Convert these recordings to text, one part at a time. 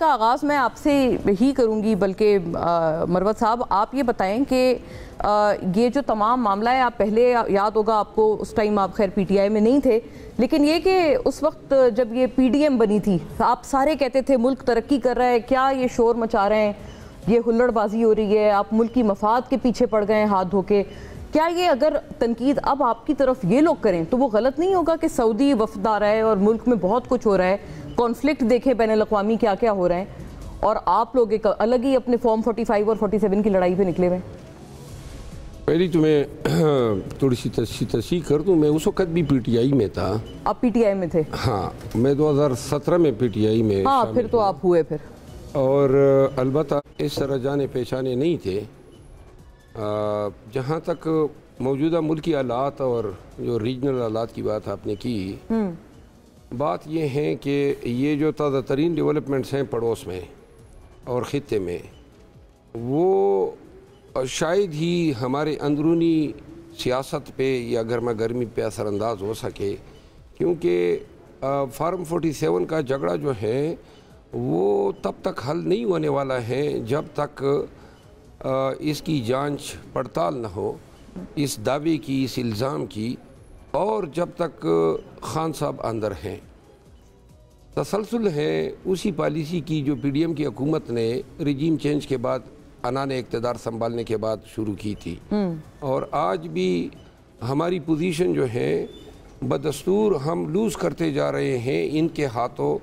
کا آغاز میں آپ سے ہی کروں گی، بلکہ مروت صاحب آپ یہ بتائیں کہ یہ جو تمام معاملہ ہے، آپ پہلے یاد ہوگا آپ کو، اس ٹائم آپ خیر پی ٹی آئی میں نہیں تھے، لیکن یہ کہ اس وقت جب یہ پی ڈی ایم بنی تھی آپ سارے کہتے تھے ملک ترقی کر رہا ہے، کیا یہ شور مچا رہے ہیں، یہ ہلڑ بازی ہو رہی ہے، آپ ملک کی مفاد کے پیچھے پڑ گئے ہیں ہاتھ دھو کے. کیا یہ اگر تنقید اب آپ کی طرف یہ لوگ کریں تو وہ غلط نہیں ہوگا کہ سعودی وفد آ رہا ہے اور ملک میں بہت کچھ ہو رہا ہے، کانفلکٹ دیکھیں بین الاقوامی کیا کیا ہو رہے ہیں، اور آپ لوگ ایک الگ ہی اپنے فارم 45 اور 47 کی لڑائی پہ نکلے ہوئے؟ پہلی تو میں تھوڑی سی تصحیح کر دوں، میں اس وقت بھی پی ٹی آئی میں تھا. آپ پی ٹی آئی میں تھے؟ ہاں، میں 2017 میں پی ٹی آئی میں. ہاں پھر تو آپ ہوئے پھر. اور البتہ اس طرح جانے پہچانے نہیں تھے. جہاں تک موجودہ ملکی حالات اور جو ریجنل حالات کی بات آپ نے کی، بات یہ ہے کہ یہ جو تازہ ترین ڈیولپمنٹس ہیں پڑوس میں اور خطے میں، وہ شاید ہی ہمارے اندرونی سیاست پہ یا گرما گرمی پہ اثر انداز ہو سکے، کیونکہ فارم 47 کا جھگڑا جو ہے وہ تب تک حل نہیں ہونے والا ہے جب تک اس کی جانچ پڑتال نہ ہو، اس دعوے کی، اس الزام کی، اور جب تک خان صاحب اندر ہیں. تسلسل ہے اسی پالیسی کی جو پی ڈی ایم کی حکومت نے رجیم چینج کے بعد انان اقتدار سنبھالنے کے بعد شروع کی تھی. اور آج بھی ہماری پوزیشن جو ہے بدستور ہم لوز کرتے جا رہے ہیں ان کے ہاتھوں.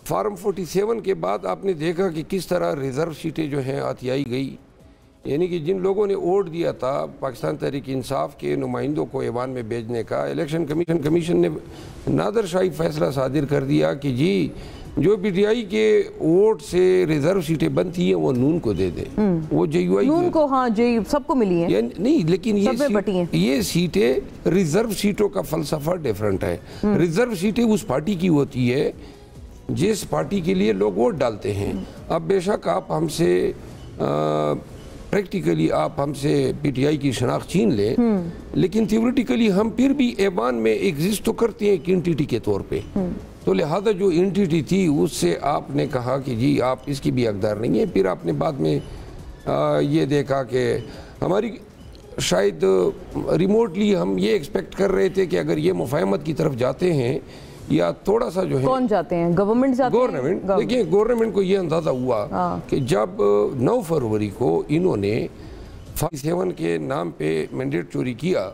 فارم 47 کے بعد آپ نے دیکھا کہ کس طرح ریزرو سیٹیں جو ہیں آتی گئی، یعنی کہ جن لوگوں نے ووٹ دیا تھا پاکستان تحریک انصاف کے نمائندوں کو ایوان میں بھیجنے کا، الیکشن کمیشن نے نادر شاہی فیصلہ صادر کر دیا کہ جی جو پی ٹی آئی کے ووٹ سے ریزرو سیٹیں بنتی ہیں وہ نون کو دے دیں. وہ جے یو آئی نون کو، ہاں جے سب کو ملی ہیں نہیں، لیکن یہ سیٹیں ریزرو سیٹوں کا فلسفہ ڈیفرنٹ ہے. ریزرو سیٹیں اس پارٹی کی ہوتی ہے جس پارٹی کے لیے لوگ ووٹ ڈالتے ہیں. اب بے شک آپ ہم سے پریکٹیکلی آپ ہم سے پی ٹی آئی کی شناخت چھین لیں، لیکن تھیوریٹیکلی ہم پھر بھی ایوان میں ایگزسٹ تو کرتے ہیں ایک انٹیٹی کے طور پہ. تو لہذا جو انٹیٹی تھی اس سے آپ نے کہا کہ جی آپ اس کی بھی حقدار نہیں ہے. پھر آپ نے بعد میں یہ دیکھا کہ ہماری شاید ریموٹلی ہم یہ ایکسپیکٹ کر رہے تھے کہ اگر یہ مفاہمت کی طرف جاتے ہیں یا تھوڑا سا جو ہے، کون جاتے ہیں؟ گورنمنٹ جاتے ہیں؟ گورنمنٹ. دیکھیں گورنمنٹ کو یہ اندازہ ہوا کہ جب 9 فروری کو انہوں نے 47 کے نام پہ مینڈیٹ چوری کیا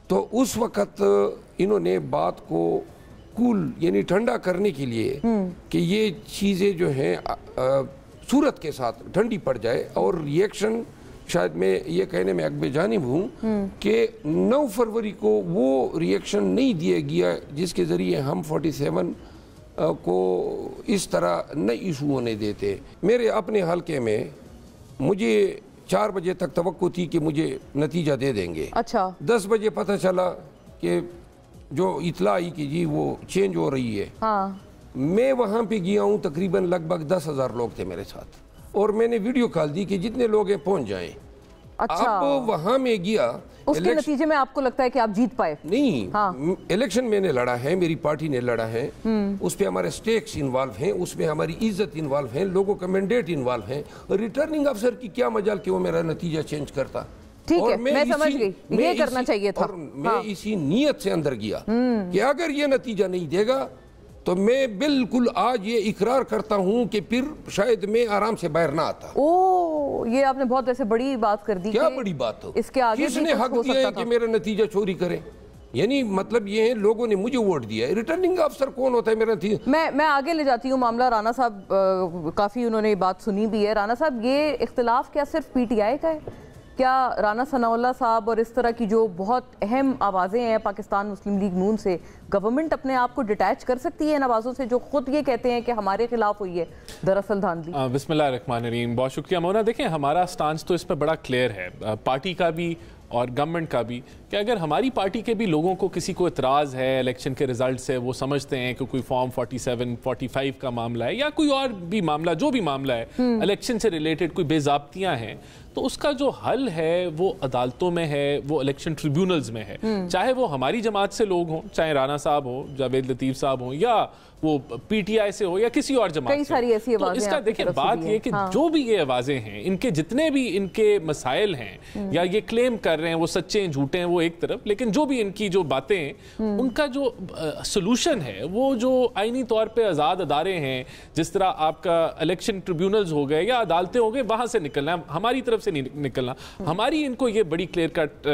تو اس وقت انہوں نے بات کو کول یعنی ٹھنڈا کرنے کے لیے کہ یہ چیزیں جو ہیں صورت کے ساتھ ٹھنڈی پڑ جائے، اور ریئیکشن شاید میں یہ کہنے میں عقب جانب ہوں کہ 9 فروری کو وہ ریئیکشن نہیں دیا گیا جس کے ذریعے ہم 47 کو اس طرح نہ ایشو ہونے دیتے. میرے اپنے حلقے میں مجھے 4 بجے تک توقع تھی کہ مجھے نتیجہ دے دیں گے. اچھا 10 بجے پتہ چلا کہ جو اطلاع آئی کہ جی وہ چینج ہو رہی ہے. میں وہاں پہ گیا ہوں، تقریباً لگ بھگ 10,000 لوگ تھے میرے ساتھ، اور میں نے ویڈیو کال دی کہ جتنے لوگ ہیں پہنچ جائیں. اب وہاں میں گیا، اس کے نتیجے میں آپ کو لگتا ہے کہ آپ جیت پائے؟ نہیں، الیکشن میں نے لڑا ہے، میری پارٹی نے لڑا ہے، اس پہ ہمارے سٹیکس انوالو ہیں، اس میں ہماری عزت انوالو ہیں، لوگوں کا مینڈیٹ انوالو ہیں. ریٹرننگ افسر کی کیا مجال کہ وہ میرا نتیجہ چینج کرتا. ٹھیک ہے، میں سمجھ گئی، یہ کرنا چاہیے تھا. اور میں اسی نیت سے اندر گیا کہ اگر یہ نتیجہ نہیں دے گا تو میں بالکل آج یہ اقرار کرتا ہوں کہ پھر شاید میں آرام سے باہر نہ آتا. یہ آپ نے بہت ایسے بڑی بات کر دی. کیا بڑی بات ہو؟ اس کے آگے کس نے حق دیا ہے کہ میرا نتیجہ چوری کرے؟ یعنی مطلب یہ ہے لوگوں نے مجھے ووٹ دیا ہے. ریٹرننگ افسر کون ہوتا ہے میرا نتیجہ؟ میں آگے لے جاتی ہوں معاملہ. رانا صاحب کافی انہوں نے بات سنی بھی ہے. رانا صاحب یہ اختلاف کیا صرف پی ٹی آئی کا ہے؟ کیا رانا ثناء اللہ صاحب اور اس طرح کی جو بہت اہم آوازیں ہیں پاکستان مسلم لیگ نون سے، گورنمنٹ اپنے آپ کو ڈیٹیچ کر سکتی ہے ان آوازوں سے جو خود یہ کہتے ہیں کہ ہمارے خلاف ہوئی ہے دراصل دھاندلی؟ بسم اللہ الرحمن الرحیم. بہت شکریہ مونا. دیکھیں ہمارا سٹانس تو اس پہ بڑا کلیئر ہے، پارٹی کا بھی اور گورنمنٹ کا بھی، کہ اگر ہماری پارٹی کے بھی لوگوں کو کسی کو اعتراض ہے الیکشن کے رزلٹ سے، وہ سمجھتے ہیں کہ کوئی فارم 47 45 کا معاملہ ہے یا کوئی اور بھی معاملہ، جو بھی معاملہ ہے الیکشن سے ریلیٹڈ کوئی بے ضابطیاں ہیں، تو اس کا جو حل ہے وہ عدالتوں میں ہے، وہ الیکشن ٹریبیونلز میں ہے. چاہے وہ ہماری جماعت سے لوگ ہوں، چاہے رانا صاحب ہوں، جاوید لطیف صاحب ہوں، یا وہ پی ٹی آئی سے ہو یا کسی اور جماعت سے، کئی ساری ایسی تو اس کا دیکھیں بات یہ کہ جو بھی یہ آوازیں ہیں، ان کے جتنے بھی ان کے مسائل ہیں یا یہ کلیم کر رہے ہیں وہ سچے ہیں جھوٹے ہیں وہ ایک طرف، لیکن جو بھی ان کی جو باتیں ہیں ان کا جو سلوشن ہے وہ جو آئینی طور پہ آزاد ادارے ہیں، جس طرح آپ کا الیکشن ٹریبیونلز ہو گئے یا عدالتیں ہو گئے، وہاں سے نکلنا ہے، ہماری طرف سے نہیں نکلنا. ہماری ان کو یہ بڑی کلیئر کٹ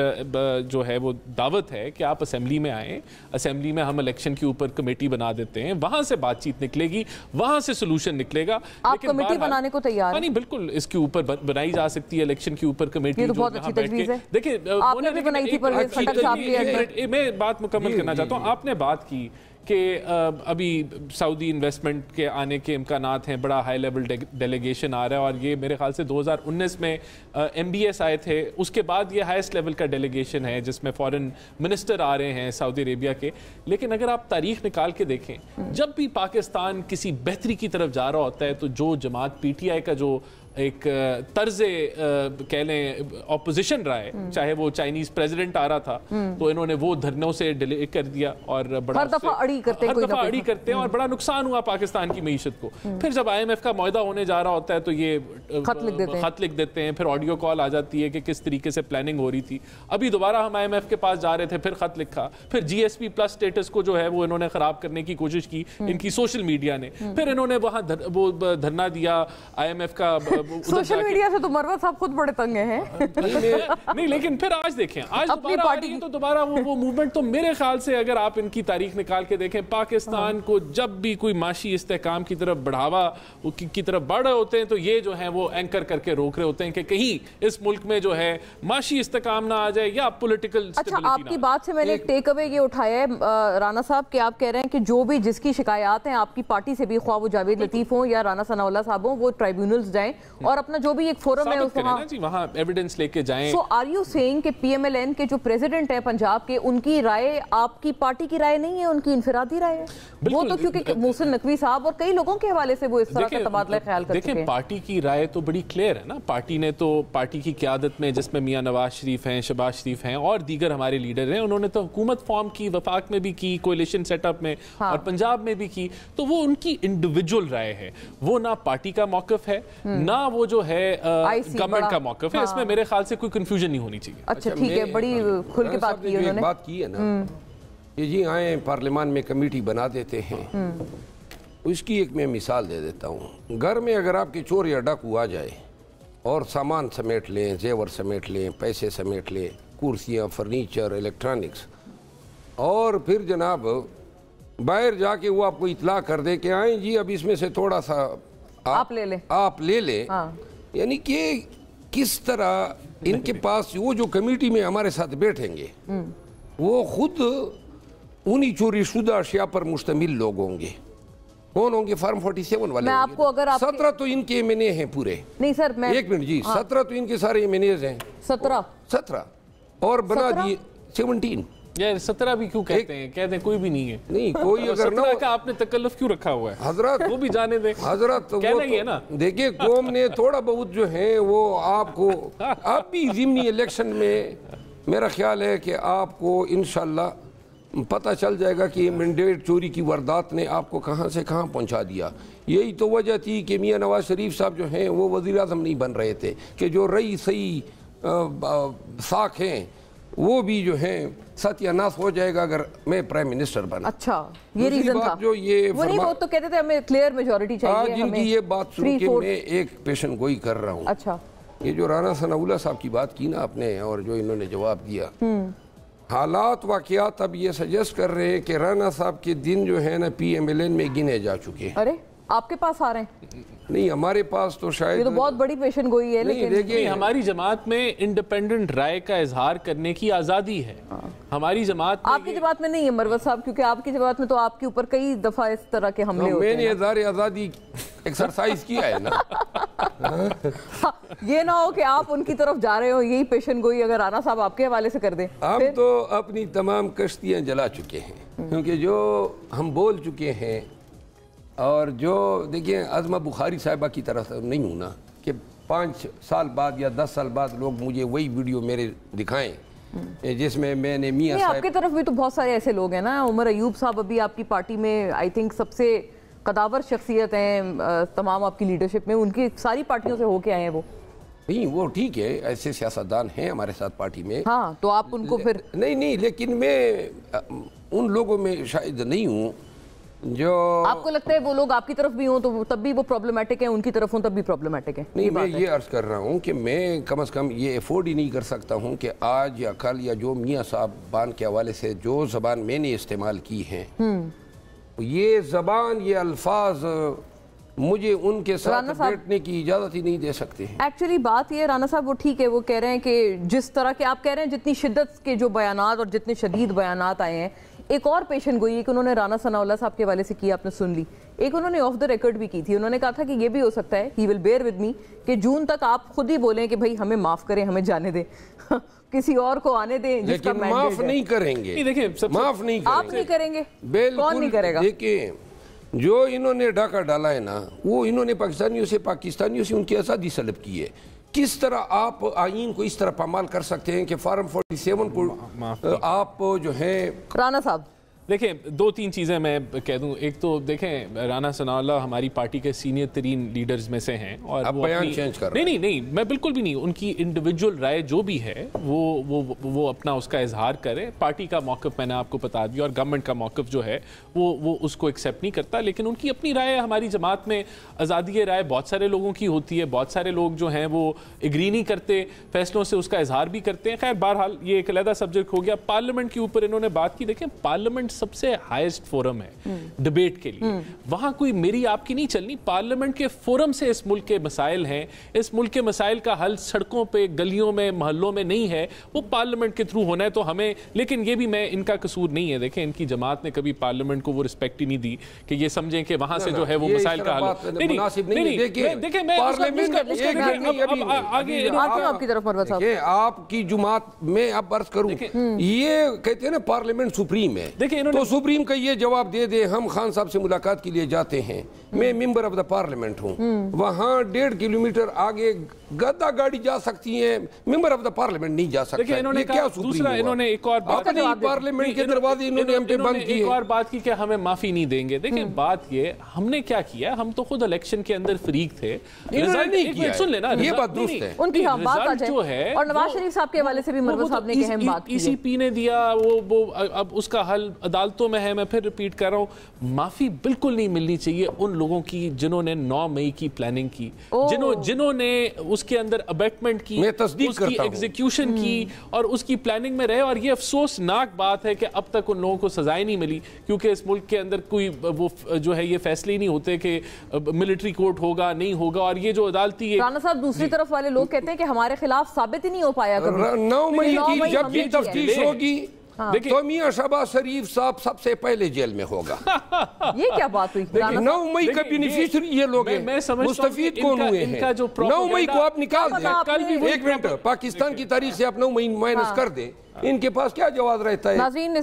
جو ہے وہ دعوت ہے کہ آپ اسمبلی میں آئیں، اسمبلی میں ہم الیکشن کے اوپر کمیٹی بنا دیتے ہیں، وہاں سے بات چیت نکلے گی، وہاں سے سلوشن نکلے گا. آپ کمیٹی بنانے کو تیار ہیں؟ نہیں بالکل، اس کے اوپر بنائی جا سکتی ہے الیکشن کے اوپر کمیٹی. یہ تو بہت اچھی تجویز ہے. دیکھیں آپ نے بھی بنائی تھی پرویز خٹک صاحب کی. میں بات مکمل کرنا چاہتا ہوں. آپ نے بات کی کہ ابھی سعودی انویسٹمنٹ کے آنے کے امکانات ہیں، بڑا ہائی لیول ڈیلیگیشن آ رہا ہے، اور یہ میرے خیال سے 2019 میں ایم بی ایس آئے تھے، اس کے بعد یہ ہائیسٹ لیول کا ڈیلیگیشن ہے جس میں فورن منسٹر آ رہے ہیں سعودی عربیہ کے. لیکن اگر آپ تاریخ نکال کے دیکھیں، جب بھی پاکستان کسی بہتری کی طرف جا رہا ہوتا ہے تو جو جماعت پی ٹی آئی کا جو ایک طرز کہہ لیں اپوزیشن رہا ہے، چاہے وہ چائنیز پریزیڈنٹ آ رہا تھا تو انہوں نے وہ دھرنوں سے ڈیلے کر دیا اور بڑا ہر دفعہ اڑی کرتے ہیں اور بڑا نقصان ہوا پاکستان کی معیشت کو. پھر جب آئی ایم ایف کا معاہدہ ہونے جا رہا ہوتا ہے تو یہ خط لکھ دیتے ہیں، پھر آڈیو کال آ جاتی ہے کہ کس طریقے سے پلاننگ ہو رہی تھی. ابھی دوبارہ ہم آئی ایم ایف کے پاس جا رہے تھے، پھر خط لکھا، پھر جی ایس پی پلس اسٹیٹس کو جو ہے وہ انہوں نے خراب کرنے کی کوشش کی ان کی سوشل میڈیا نے، پھر انہوں نے وہاں وہ دھرنا دیا آئی ایم ایف کا. سوشل میڈیا سے تو مروت صاحب خود بڑے تنگ ہیں. نہیں لیکن پھر آج دیکھیں، آج دوبارہ آ رہی ہے تو دوبارہ وہ موومنٹ تو میرے خیال سے اگر آپ ان کی تاریخ نکال کے دیکھیں، پاکستان کو جب بھی کوئی معاشی استحکام کی طرف بڑھاوا کی طرف بڑھ رہے ہوتے ہیں تو یہ جو ہیں وہ اینکر کر کے روک رہے ہوتے ہیں کہ کہیں اس ملک میں جو ہے معاشی استحکام نہ آ جائے یا پولیٹیکل. اچھا، آپ کی بات سے میں نے ایک ٹیک اوے یہ اٹھایا ہے رانا صاحب کہ آپ کہہ رہے ہیں کہ جو بھی جس کی شکایات ہیں آپ کی پارٹی سے بھی، خواہ وہ جاوید لطیف ہوں یا رانا ثناء اللہ صاحب ہوں، وہ ٹرائیبیونلز جائیں اور اپنا جو بھی ایک فورم ہے وہاں ایویڈنس لے کے جائیں. سو آر یو سیئنگ کہ پی ایم ایل این کے جو پریزیڈنٹ ہیں پنجاب کے، ان کی رائے آپ کی پارٹی کی رائے نہیں ہے، ان کی انفرادی رائے ہے؟ وہ تو کیونکہ محسن نقوی صاحب اور کئی لوگوں کے حوالے سے وہ اس طرح کا تبادلہ خیال کر چکے ہیں. دیکھیں پارٹی کی رائے تو بڑی کلیئر ہے نا. پارٹی نے تو پارٹی کی قیادت میں جس میں میاں نواز شریف ہیں، شہباز شریف ہیں اور دیگر ہمارے لیڈر ہیں، انہوں نے تو حکومت فارم کی، وفاق میں بھی کی، کولیشن سیٹ اپ میں اور پنجاب میں بھی کی. تو وہ ان کی انڈیویجول رائے ہے، وہ نہ پارٹی کا موقف ہے نہ وہ جو ہے گورنمنٹ کا موقف ہے. اس میں میرے خیال سے کوئی کنفیوژن نہیں ہونی چاہیے. اچھا ٹھیک ہے، بڑی کھل کے بات کی انہوں نے. بات کی ہے نا یہ جی آئیں پارلیمان میں کمیٹی بنا دیتے ہیں. اس کی ایک میں مثال دے دیتا ہوں. گھر میں اگر آپ کے چور یا ڈاکو آ جائے اور سامان سمیٹ لیں، زیور سمیٹ لیں، پیسے سمیٹ لیں، کرسیاں، فرنیچر، الیکٹرانکس، اور پھر جناب باہر جا کے وہ آپ کو اطلاع کر دے کہ آئیں جی اب اس میں سے تھوڑا سا آپ لے لیں، یعنی کہ کس طرح ان کے پاس وہ جو کمیٹی میں ہمارے ساتھ بیٹھیں گے وہ خود انہی چوری شدہ اشیاء پر مشتمل لوگ ہوں گے. کون ہوں گے؟ فارم 47 والے. میں آپ کو اگر 17 تو ان کے ایمینے ہیں پورے. نہیں سر میں ایک منٹ جی، 17 تو ان کے سارے ایمینیز ہیں. 17 اور بنا دیے 17. یار 17 بھی کیوں کہتے ہیں؟ کہتے ہیں کوئی بھی نہیں ہے. نہیں کوئی اگر نہ 17 کا آپ نے تکلف کیوں رکھا ہوا ہے حضرات؟ وہ بھی جانے دیں حضرات. کہنا ہی ہے نا. دیکھیں قوم نے تھوڑا بہت جو ہے وہ آپ کو اب بھی ضمنی الیکشن میں میرا خیال ہے کہ آپ کو انشاءاللہ پتہ چل جائے گا کہ مینڈیٹ چوری کی واردات نے آپ کو کہاں سے کہاں پہنچا دیا. یہی تو وجہ تھی کہ میاں نواز شریف صاحب جو ہیں وہ وزیر اعظم نہیں بن رہے تھے کہ جو رئی صحیح ساکھ ہیں وہ بھی جو ہیں ستیہ ناس ہو جائے گا اگر میں پرائم منسٹر بنا. اچھا یہ ریزن تھا جو یہ وہ تو کہتے تھے ہمیں کلیئر میجورٹی چاہیے. آج ان کی یہ بات سن کے میں ایک پیشن گوئی کر رہا ہوں. اچھا یہ جو رانا ثناء اللہ صاحب کی بات کی نا آپ نے اور جو انہوں نے جواب دیا، حالات واقعات اب یہ سجیسٹ کر رہے ہیں کہ رانا صاحب کے دن جو ہے نا پی ایم ایل این میں گنے جا چکے ہیں. ارے آپ کے پاس آ رہے ہیں؟ نہیں ہمارے پاس تو شاید یہ تو بہت بڑی پیشن گوئی ہے. لیکن ہماری جماعت میں انڈیپینڈنٹ رائے کا اظہار کرنے کی آزادی ہے. ہماری جماعت آپ کی جماعت میں نہیں ہے مروت صاحب، کیونکہ آپ کی جماعت میں تو آپ کے اوپر کئی دفعہ اس طرح کے حملے ہوتے ہیں. میں نے اظہار آزادی ایکسرسائز کیا ہے نا. یہ نہ ہو کہ آپ ان کی طرف جا رہے ہو، یہی پیشن گوئی اگر رانا صاحب آپ کے حوالے سے کر دیں. ہم تو اپنی تمام کشتیاں جلا چکے ہیں کیونکہ جو ہم بول چکے ہیں اور جو دیکھیں عظمہ بخاری صاحبہ کی طرح نہیں ہوں نا کہ 5 سال بعد یا 10 سال بعد لوگ مجھے وہی ویڈیو میرے دکھائیں جس میں میں نے میاں آپ کی طرف بھی تو بہت سارے ایسے لوگ ہیں نا. عمر ایوب صاحب ابھی آپ کی پارٹی میں آئی تھنک سب سے قداور شخصیت ہیں تمام آپ کی لیڈرشپ میں, ان کی ساری پارٹیوں سے ہو کے آئے ہیں وہ. نہیں وہ ٹھیک ہے, ایسے سیاستدان ہیں ہمارے ساتھ پارٹی میں. ہاں تو آپ ان کو پھر نہیں لیکن میں ان لوگوں میں شاید نہیں ہوں جو آپ کو لگتا ہے وہ لوگ آپ کی طرف بھی ہوں تو تب بھی وہ پرابلمٹک ہیں, ان کی طرف ہوں تب بھی پرابلمٹک ہیں. نہیں, میں یہ عرض کر رہا ہوں کہ میں کم از کم یہ افورڈ ہی نہیں کر سکتا ہوں کہ آج یا کل یا جو میاں صاحب بان کے حوالے سے جو زبان میں نے استعمال کی ہیں, یہ زبان یہ الفاظ مجھے ان کے ساتھ بیٹھنے کی اجازت ہی نہیں دے سکتے ہیں. ایکچولی بات یہ رانا صاحب وہ ٹھیک ہے, وہ کہہ رہے ہیں کہ جس طرح کے آپ کہہ رہے ہیں جتنی شدت کے جو بیانات اور جتنے شدید بیانات آئے ہیں, ایک اور پیشن گوئی کہ انہوں نے رانا ثناء اللہ صاحب کے حوالے سے کی, آپ نے سن لی. ایک انہوں نے آف دا ریکارڈ بھی کی تھی, انہوں نے کہا تھا کہ یہ بھی ہو سکتا ہے, ہی ول بیئر ود می, کہ جون تک آپ خود ہی بولیں کہ بھائی ہمیں معاف کریں, ہمیں جانے دیں, کسی اور کو آنے دیں جس کا لیکن معاف نہیں کریں گے. معاف نہیں کریں گے. آپ نہیں کریں گے, کون نہیں کرے گا؟ دیکھیں جو انہوں نے ڈاکہ ڈالا ہے نا, وہ انہوں نے پاکستانیوں سے ان کی آزادی سلب کی ہے. کس طرح آپ آئین کو اس طرح پامال کر سکتے ہیں کہ فارم 47 کو آپ جو ہیں رانا صاحب دیکھیں دو تین چیزیں میں کہہ دوں. ایک تو دیکھیں رانا ثناء اللہ ہماری پارٹی کے سینئر ترین لیڈرز میں سے ہیں, اور آپ بیان چینج کر رہے ہیں. نہیں میں بالکل بھی نہیں, ان کی انڈیویجول رائے جو بھی ہے وہ اپنا اس کا اظہار کرے. پارٹی کا موقف میں نے آپ کو بتا دیا, اور گورنمنٹ کا موقف جو ہے وہ اس کو ایکسیپٹ نہیں کرتا, لیکن ان کی اپنی رائے. ہماری جماعت میں آزادی رائے بہت سارے لوگوں کی ہوتی ہے, بہت سارے لوگ جو ہیں وہ ایگری نہیں کرتے فیصلوں سے, اس کا اظہار بھی کرتے ہیں. خیر بہرحال یہ ایک علیحدہ سبجیکٹ ہو گیا. پارلیمنٹ کے اوپر انہوں نے بات کی. دیکھیں پارلیمنٹ سب سے ہائیسٹ فورم ہے ڈیبیٹ کے لیے, وہاں کوئی میری آپ کی نہیں چلنی. پارلیمنٹ کے فورم سے اس ملک کے مسائل ہیں, اس ملک کے مسائل کا حل سڑکوں پہ گلیوں میں محلوں میں نہیں ہے, وہ پارلیمنٹ کے تھرو ہونا ہے. تو ہمیں, لیکن یہ بھی میں ان کا قصور نہیں ہے. دیکھیں ان کی جماعت نے کبھی پارلیمنٹ کو وہ رسپیکٹ ہی نہیں دی کہ یہ سمجھیں کہ وہاں سے جو ہے وہ مسائل کا حل دیکھیں. میں آپ کی طرف مروت صاحب, آپ کی جماعت میں اب عرض کروں, یہ کہتے ہیں نا پارلیمنٹ سپریم ہے, تو سپریم کا یہ جواب دے دے ہم خان صاحب سے ملاقات کے لیے جاتے ہیں, میں ممبر آف دا پارلیمنٹ ہوں, وہاں 1.5 کلومیٹر آگے گدا گاڑی جا سکتی ہیں, ممبر آف دا پارلیمنٹ نہیں جا سکتا. انہوں نے کہا دوسرا, انہوں نے ایک اور بات, اپنی پارلیمنٹ کے دروازے انہوں نے ہم پہ بند کیے, ایک اور بات کی کہ ہمیں معافی نہیں دیں گے. دیکھیں بات یہ, ہم نے کیا کیا, ہم تو خود الیکشن کے اندر فریق تھے. سن لینا, یہ بات درست ہے, ان کی بات آ جائے. اور نواز شریف صاحب کے حوالے سے بھی مروت صاحب نے ایک اہم بات کی, ای پی نے دیا, وہ اب اس کا حل عدالتوں میں ہے. میں پھر ریپیٹ کر رہا ہوں, معافی بالکل نہیں ملنی چاہیے ان لوگوں کی جنہوں نے 9 مئی کی پلاننگ کی, جنہوں نے اس کے اندر ابیٹمنٹ کی, اس کی ایگزیکیوشن کی, اور اس کی پلاننگ میں رہے. اور یہ افسوسناک بات ہے کہ اب تک ان لوگوں کو سزائیں نہیں ملی, کیونکہ اس ملک کے اندر کوئی وہ جو ہے یہ فیصلے ہی نہیں ہوتے کہ ملٹری کورٹ ہوگا نہیں ہوگا. اور یہ جو عدالتی رانا صاحب دوسری طرف والے لوگ کہتے ہیں کہ ہمارے خلاف ثابت ہی نہیں ہو پایا کبھی. 9 مئی کی جب یہ تفتیش ہوگی تو میاں شہباز شریف صاحب سب سے پہلے جیل میں ہوگا. یہ کیا بات ہوئی؟ 9 مئی کا بینیفیشری یہ لوگ ہیں, مستفید کون ہوئے ہیں. 9 مئی کو آپ نکال دیں, ایک منٹ, پاکستان کی تاریخ سے آپ 9 مئی مائنس کر دیں, ان کے پاس کیا جواز رہتا ہے. ناظرین